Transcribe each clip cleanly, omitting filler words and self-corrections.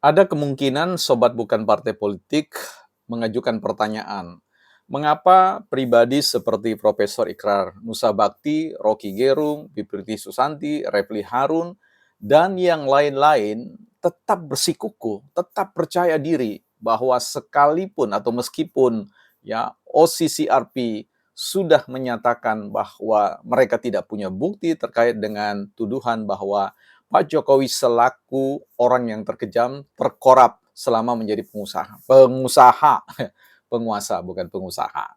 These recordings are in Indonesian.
Ada kemungkinan sobat bukan partai politik mengajukan pertanyaan, mengapa pribadi seperti Profesor Ikrar Nusa Bakti, Rocky Gerung, Pipirti Susanti, Refli Harun, dan yang lain-lain tetap bersikukuh, tetap percaya diri bahwa sekalipun atau meskipun ya OCCRP sudah menyatakan bahwa mereka tidak punya bukti terkait dengan tuduhan bahwa Pak Jokowi selaku orang yang terkejam, terkorup selama menjadi penguasa bukan pengusaha.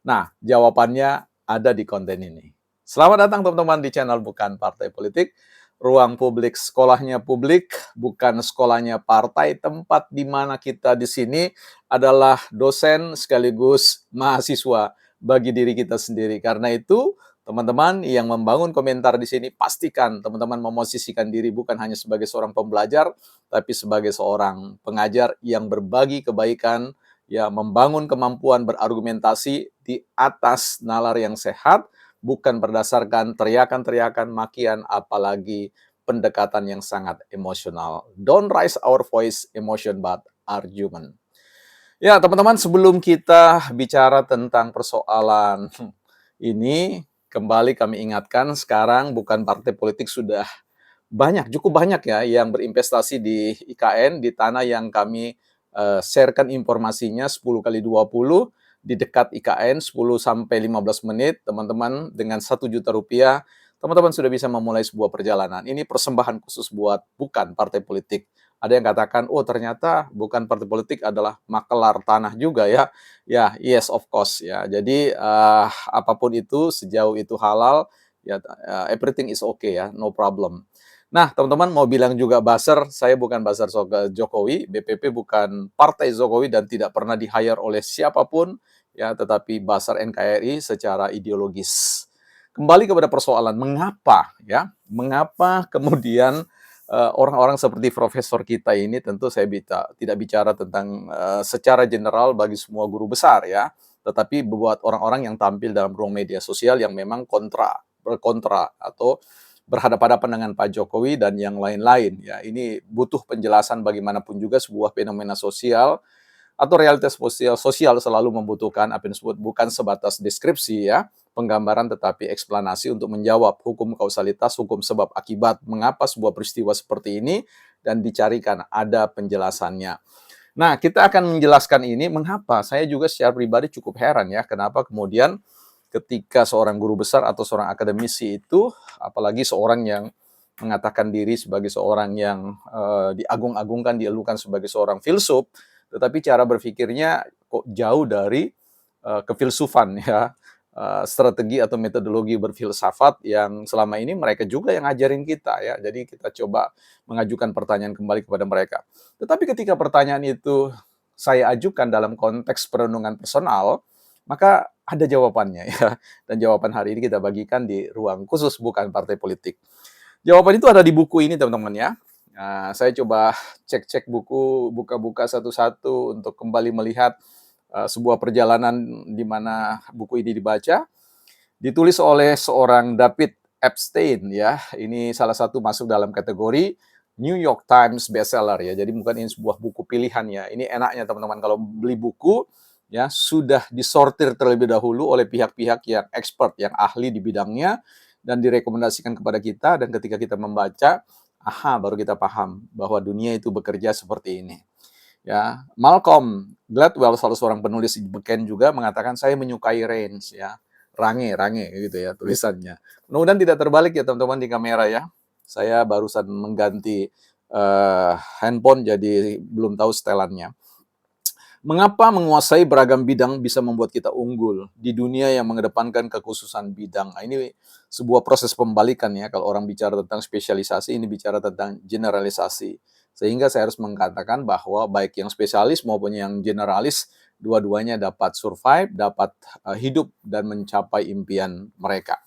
Nah, jawabannya ada di konten ini. Selamat datang teman-teman di channel Bukan Partai Politik, ruang publik sekolahnya publik, bukan sekolahnya partai, tempat di mana kita di sini adalah dosen sekaligus mahasiswa bagi diri kita sendiri. Karena itu, teman-teman yang membangun komentar di sini, pastikan teman-teman memosisikan diri bukan hanya sebagai seorang pembelajar, tapi sebagai seorang pengajar yang berbagi kebaikan, ya membangun kemampuan berargumentasi di atas nalar yang sehat, bukan berdasarkan teriakan-teriakan, makian, apalagi pendekatan yang sangat emosional. Don't raise our voice, emotion but argument. Ya, teman-teman, sebelum kita bicara tentang persoalan ini, kembali kami ingatkan sekarang bukan partai politik sudah cukup banyak ya yang berinvestasi di IKN, di tanah yang kami sharekan informasinya 10 kali 20 di dekat IKN 10 sampai 15 menit, teman-teman dengan 1 juta rupiah, teman-teman sudah bisa memulai sebuah perjalanan. Ini persembahan khusus buat bukan partai politik. Ada yang katakan, oh ternyata bukan partai politik adalah makelar tanah juga ya. Ya, yes of course ya. Jadi apapun itu, sejauh itu halal, ya everything is okay ya, no problem. Nah, teman-teman mau bilang juga buzzer, saya bukan buzzer Jokowi, BPP bukan partai Jokowi dan tidak pernah di-hire oleh siapapun, ya, tetapi buzzer NKRI secara ideologis. Kembali kepada persoalan mengapa, ya, mengapa kemudian orang-orang seperti profesor kita ini, tentu saya tidak bicara tentang secara general bagi semua guru besar ya, tetapi buat orang-orang yang tampil dalam ruang media sosial yang memang berkontra atau berhadapan-hadapan dengan Pak Jokowi dan yang lain-lain ya. Ini butuh penjelasan bagaimanapun juga sebuah fenomena sosial atau realitas sosial selalu membutuhkan apa yang disebut bukan sebatas deskripsi ya, penggambaran tetapi eksplanasi untuk menjawab hukum kausalitas, hukum sebab akibat, mengapa sebuah peristiwa seperti ini dan dicarikan ada penjelasannya. Nah, kita akan menjelaskan ini mengapa saya juga secara pribadi cukup heran ya, kenapa kemudian ketika seorang guru besar atau seorang akademisi itu, apalagi seorang yang mengatakan diri sebagai seorang yang diagung-agungkan, dielukan sebagai seorang filsuf, tetapi cara berpikirnya kok jauh dari kefilsufan ya, strategi atau metodologi berfilsafat yang selama ini mereka juga yang ngajarin kita ya. Jadi kita coba mengajukan pertanyaan kembali kepada mereka. Tetapi ketika pertanyaan itu saya ajukan dalam konteks perenungan personal, maka ada jawabannya ya. Dan jawaban hari ini kita bagikan di ruang khusus bukan partai politik. Jawaban itu ada di buku ini teman-teman ya. Nah, saya coba cek-cek buku, buka-buka satu-satu untuk kembali melihat sebuah perjalanan di mana buku ini dibaca. Ditulis oleh seorang David Epstein ya. Ini salah satu masuk dalam kategori New York Times bestseller ya. Jadi bukan ini sebuah buku pilihan ya. Ini enaknya teman-teman kalau beli buku ya sudah disortir terlebih dahulu oleh pihak-pihak yang expert, yang ahli di bidangnya dan direkomendasikan kepada kita dan ketika kita membaca, aha baru kita paham bahwa dunia itu bekerja seperti ini. Ya, Malcolm Gladwell salah seorang penulis beken juga mengatakan saya menyukai range ya. Range gitu ya tulisannya. Mudah-mudahan tidak terbalik ya teman-teman di kamera ya. Saya barusan mengganti handphone jadi belum tahu setelannya. Mengapa menguasai beragam bidang bisa membuat kita unggul di dunia yang mengedepankan kekhususan bidang? Nah, ini sebuah proses pembalikan ya. Kalau orang bicara tentang spesialisasi, ini bicara tentang generalisasi. Sehingga saya harus mengatakan bahwa baik yang spesialis maupun yang generalis, dua-duanya dapat survive, dapat hidup dan mencapai impian mereka.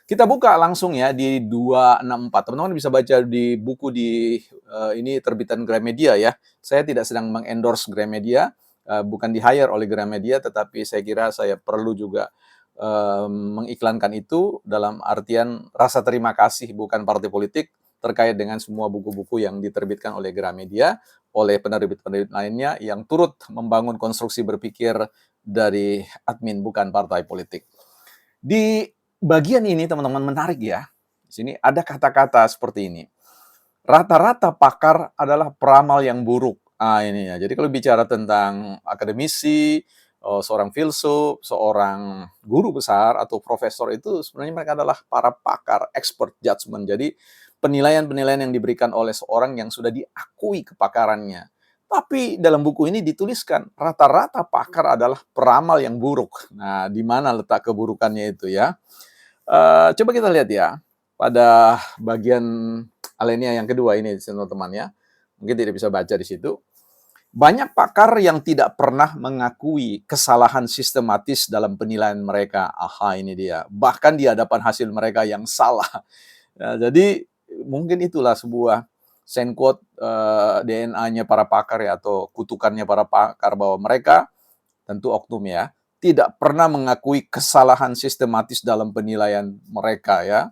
Kita buka langsung ya di 264. Teman-teman bisa baca di buku di ini terbitan Gramedia ya. Saya tidak sedang mengendorse Gramedia, bukan di-hire oleh Gramedia, tetapi saya kira saya perlu juga mengiklankan itu dalam artian rasa terima kasih bukan partai politik terkait dengan semua buku-buku yang diterbitkan oleh Gramedia oleh penerbit-penerbit lainnya yang turut membangun konstruksi berpikir dari admin bukan partai politik. Di bagian ini teman-teman menarik ya. Di sini ada kata-kata seperti ini. Rata-rata pakar adalah peramal yang buruk. Ini ya. Jadi kalau bicara tentang akademisi, seorang filsuf, seorang guru besar atau profesor itu sebenarnya mereka adalah para pakar, expert judgment. Jadi penilaian-penilaian yang diberikan oleh seorang yang sudah diakui kepakarannya. Tapi dalam buku ini dituliskan rata-rata pakar adalah peramal yang buruk. Nah, di mana letak keburukannya itu ya? Coba kita lihat ya pada bagian alinea yang kedua ini teman-teman ya. Mungkin tidak bisa baca di situ. Banyak pakar yang tidak pernah mengakui kesalahan sistematis dalam penilaian mereka. Aha, ini dia. Bahkan di hadapan hasil mereka yang salah. Ya, jadi mungkin itulah sebuah sign quote DNA-nya para pakar ya, atau kutukannya para pakar bahwa mereka, tentu oknum ya, tidak pernah mengakui kesalahan sistematis dalam penilaian mereka ya.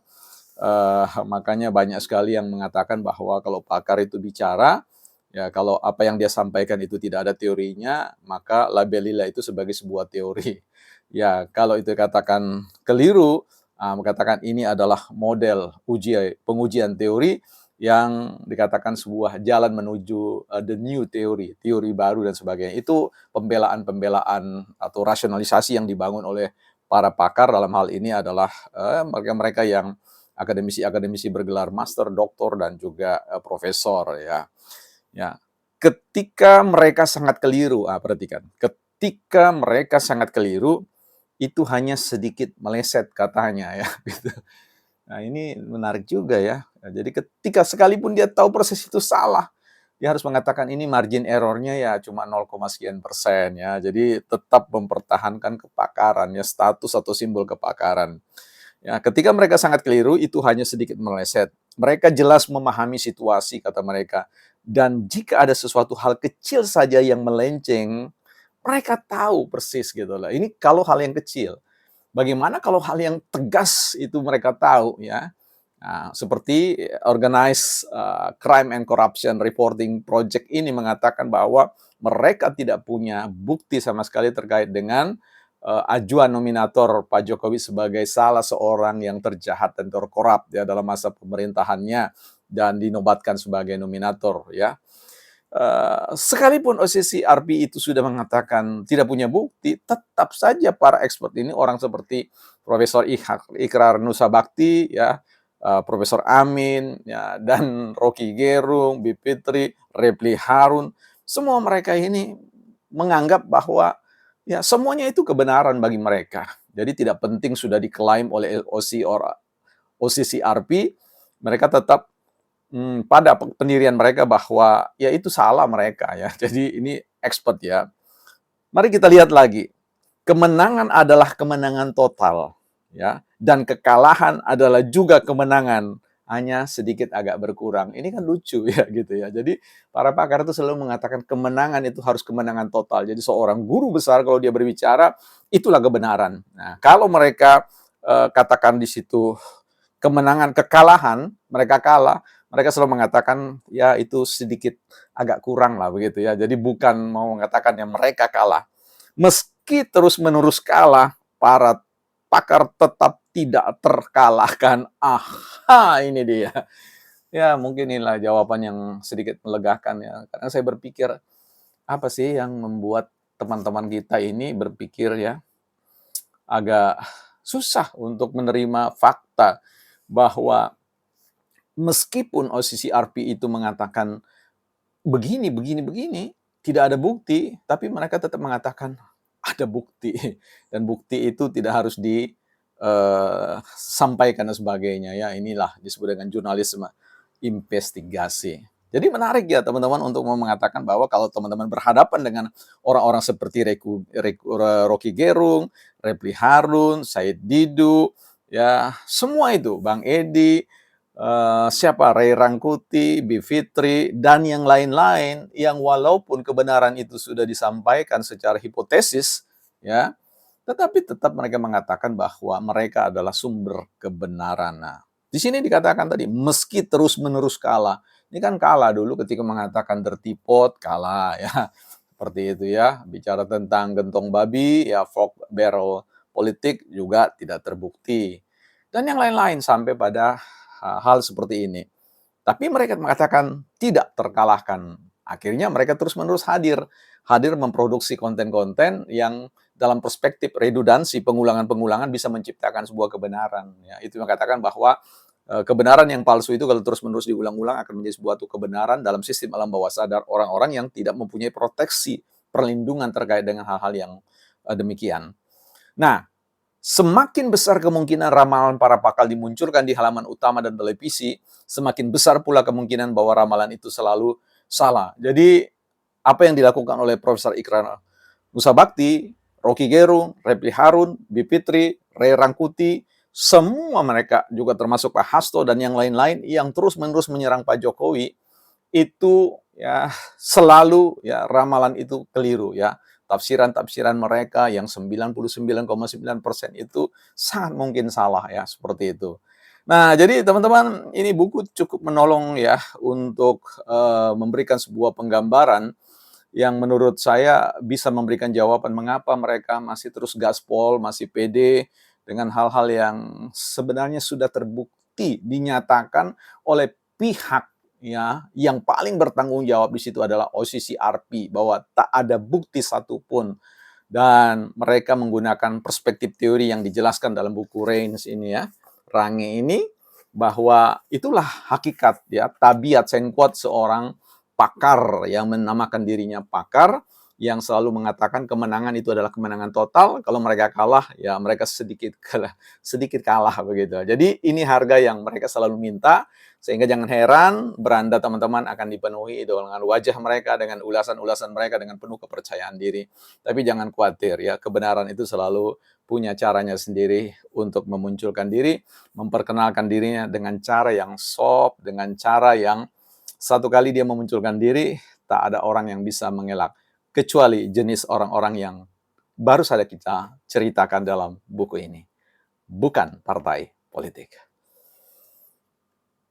Makanya banyak sekali yang mengatakan bahwa kalau pakar itu bicara, ya kalau apa yang dia sampaikan itu tidak ada teorinya, maka labelilah itu sebagai sebuah teori. Ya, kalau itu katakan keliru, mengatakan ini adalah model pengujian teori yang dikatakan sebuah jalan menuju the new theory, teori baru dan sebagainya. Itu pembelaan-pembelaan atau rasionalisasi yang dibangun oleh para pakar dalam hal ini adalah mereka-mereka yang akademisi-akademisi bergelar master, doktor, dan juga profesor ya. Ya, ketika mereka sangat keliru, perhatikan, ketika mereka sangat keliru, itu hanya sedikit meleset katanya ya, gitu. Nah, ini menarik juga ya. Jadi ketika sekalipun dia tahu proses itu salah, dia harus mengatakan ini margin error-nya ya cuma 0, sekian persen ya. Jadi tetap mempertahankan kepakaran ya, status atau simbol kepakaran. Ya, ketika mereka sangat keliru, itu hanya sedikit meleset. Mereka jelas memahami situasi, kata mereka. Dan jika ada sesuatu hal kecil saja yang melenceng, mereka tahu persis gitu lah. Ini kalau hal yang kecil. Bagaimana kalau hal yang tegas itu mereka tahu ya. Nah, seperti Organized Crime and Corruption Reporting Project ini mengatakan bahwa mereka tidak punya bukti sama sekali terkait dengan ajuan nominator Pak Jokowi sebagai salah seorang yang terjahat dan terkorup ya dalam masa pemerintahannya dan dinobatkan sebagai nominator ya. Sekalipun OCCRP itu sudah mengatakan tidak punya bukti, tetap saja para expert ini orang seperti Profesor Ikrar Nusa Bakti ya, Profesor Amin ya, dan Rocky Gerung, Bivitri, Repli Harun, semua mereka ini menganggap bahwa ya semuanya itu kebenaran bagi mereka. Jadi tidak penting sudah diklaim oleh OCCRP, mereka tetap pada pendirian mereka bahwa ya itu salah mereka ya. Jadi ini expert ya. Mari kita lihat lagi. Kemenangan adalah kemenangan total ya, dan kekalahan adalah juga kemenangan, hanya sedikit agak berkurang. Ini kan lucu ya gitu ya. Jadi para pakar itu selalu mengatakan kemenangan itu harus kemenangan total. Jadi seorang guru besar kalau dia berbicara itulah kebenaran. Nah, kalau mereka katakan di situ kekalahan, mereka kalah, mereka selalu mengatakan ya itu sedikit agak kurang lah begitu ya. Jadi bukan mau mengatakan yang mereka kalah. Meski terus-menerus kalah, para pakar tetap tidak terkalahkan. Aha, ini dia. Ya, mungkin inilah jawaban yang sedikit melegakan ya. Karena saya berpikir, apa sih yang membuat teman-teman kita ini berpikir ya, agak susah untuk menerima fakta bahwa meskipun OCCRP itu mengatakan begini, begini, begini, tidak ada bukti, tapi mereka tetap mengatakan ada bukti. Dan bukti itu tidak harus disampaikan dan sebagainya. Ya, inilah disebut dengan jurnalisme investigasi. Jadi menarik ya teman-teman untuk mengatakan bahwa kalau teman-teman berhadapan dengan orang-orang seperti Rocky Gerung, Repli Harun, Said Didu, ya semua itu, Bang Edi, siapa Ray Rangkuti, Bivitri, dan yang lain-lain yang walaupun kebenaran itu sudah disampaikan secara hipotesis, ya, tetapi tetap mereka mengatakan bahwa mereka adalah sumber kebenaran. Nah, di sini dikatakan tadi, meski terus-menerus kalah, Ini kan kalah dulu ketika mengatakan dirty pot, kalah ya. Seperti itu ya. Bicara tentang gentong babi, ya fork barrel politik juga tidak terbukti. Dan yang lain-lain sampai pada hal seperti ini. Tapi mereka mengatakan tidak terkalahkan. Akhirnya mereka terus-menerus hadir. Hadir memproduksi konten-konten yang dalam perspektif redundansi, pengulangan-pengulangan bisa menciptakan sebuah kebenaran. Ya, itu mengatakan bahwa kebenaran yang palsu itu kalau terus-menerus diulang-ulang akan menjadi sebuah kebenaran dalam sistem alam bawah sadar orang-orang yang tidak mempunyai proteksi, perlindungan terkait dengan hal-hal yang demikian. Nah, semakin besar kemungkinan ramalan para pakar dimunculkan di halaman utama dan televisi, semakin besar pula kemungkinan bahwa ramalan itu selalu salah. Jadi, apa yang dilakukan oleh Profesor Ikrar Nusabakti, Rocky Gerung, Repli Harun, Bipitri, Ray Rangkuti, semua mereka juga termasuk Pak Hasto dan yang lain-lain yang terus-menerus menyerang Pak Jokowi, itu ya selalu ya ramalan itu keliru ya. Tafsiran-tafsiran mereka yang 99,9% itu sangat mungkin salah ya, seperti itu. Nah, jadi teman-teman, ini buku cukup menolong ya untuk memberikan sebuah penggambaran yang menurut saya bisa memberikan jawaban mengapa mereka masih terus gaspol, masih pede dengan hal-hal yang sebenarnya sudah terbukti dinyatakan oleh pihak ya yang paling bertanggung jawab di situ adalah OCCRP bahwa tak ada bukti satupun dan mereka menggunakan perspektif teori yang dijelaskan dalam buku Reins ini ya, Range ini, bahwa itulah hakikat ya tabiat senquote seorang pakar yang menamakan dirinya pakar yang selalu mengatakan kemenangan itu adalah kemenangan total. Kalau mereka kalah, ya mereka sedikit kalah begitu. Jadi ini harga yang mereka selalu minta, sehingga jangan heran beranda teman-teman akan dipenuhi dengan wajah mereka, dengan ulasan-ulasan mereka, dengan penuh kepercayaan diri. Tapi jangan khawatir ya, kebenaran itu selalu punya caranya sendiri untuk memunculkan diri, memperkenalkan dirinya dengan cara yang soft, dengan cara yang satu kali dia memunculkan diri, tak ada orang yang bisa mengelak. Kecuali jenis orang-orang yang baru saja kita ceritakan dalam buku ini. Bukan partai politik.